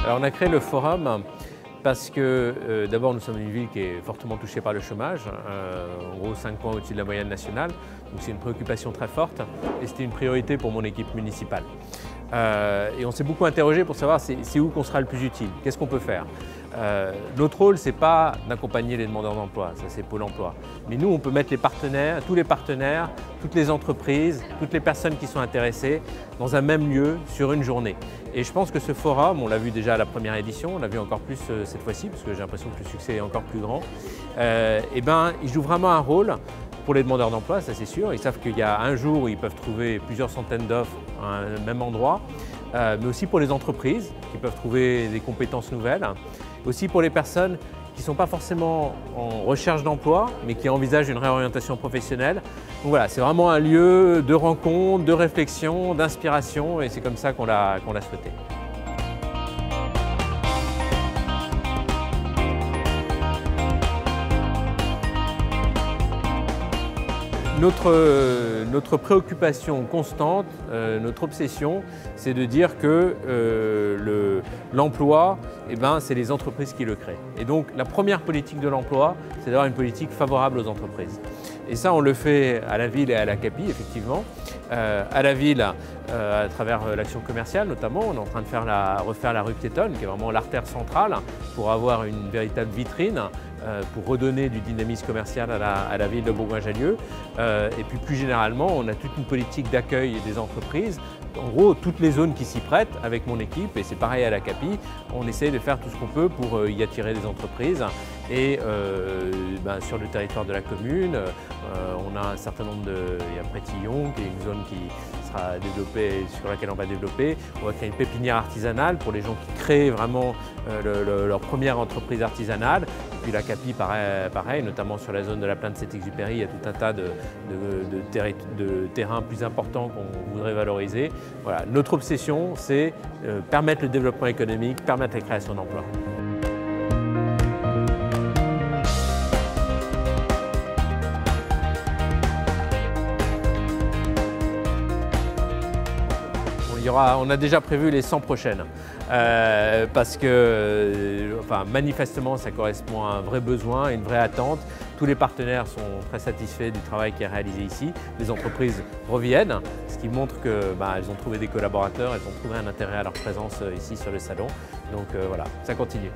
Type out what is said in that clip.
Alors on a créé le forum parce que d'abord nous sommes une ville qui est fortement touchée par le chômage, en gros 5 points au-dessus de la moyenne nationale, donc c'est une préoccupation très forte et c'était une priorité pour mon équipe municipale. Et on s'est beaucoup interrogé pour savoir c'est où qu'on sera le plus utile, qu'est-ce qu'on peut faire. Notre rôle, ce n'est pas d'accompagner les demandeurs d'emploi, ça c'est Pôle emploi. Mais nous, on peut mettre les partenaires, tous les partenaires, toutes les entreprises, toutes les personnes qui sont intéressées dans un même lieu sur une journée. Et je pense que ce forum, on l'a vu déjà à la première édition, on l'a vu encore plus cette fois-ci, parce que j'ai l'impression que le succès est encore plus grand, il joue vraiment un rôle pour les demandeurs d'emploi, ça c'est sûr. Ils savent qu'il y a un jour où ils peuvent trouver plusieurs centaines d'offres à un même endroit, mais aussi pour les entreprises qui peuvent trouver des compétences nouvelles, aussi pour les personnes qui ne sont pas forcément en recherche d'emploi, mais qui envisagent une réorientation professionnelle. Donc voilà, c'est vraiment un lieu de rencontre, de réflexion, d'inspiration, et c'est comme ça qu'on l'a souhaité. Notre préoccupation constante, notre obsession, c'est de dire que l'emploi, c'est les entreprises qui le créent. Et donc la première politique de l'emploi, c'est d'avoir une politique favorable aux entreprises. Et ça, on le fait à la ville et à la CAPI, effectivement. À la ville, à travers l'action commerciale notamment, on est en train de refaire la rue piétonne, qui est vraiment l'artère centrale, pour avoir une véritable vitrine, pour redonner du dynamisme commercial à la ville de Bourgoin-Jallieu. Et puis plus généralement, on a toute une politique d'accueil des entreprises. En gros, toutes les zones qui s'y prêtent avec mon équipe, et c'est pareil à la CAPI, on essaie de faire tout ce qu'on peut pour y attirer des entreprises. Et sur le territoire de la commune, on a un certain nombre il y a Prétillon, qui est une zone qui sera développée, sur laquelle on va développer. On va créer une pépinière artisanale pour les gens qui créent vraiment leur première entreprise artisanale. Et puis la CAPI, pareil, notamment sur la zone de la plaine de Saint-Exupéry, il y a tout un tas de terrains plus importants qu'on voudrait valoriser. Voilà, notre obsession, c'est permettre le développement économique, permettre la création d'emplois. On a déjà prévu les 100 prochaines parce que manifestement ça correspond à un vrai besoin, une vraie attente. Tous les partenaires sont très satisfaits du travail qui est réalisé ici. Les entreprises reviennent, ce qui montre qu'elles ont trouvé des collaborateurs, elles ont trouvé un intérêt à leur présence ici sur le salon. Donc voilà, ça continue.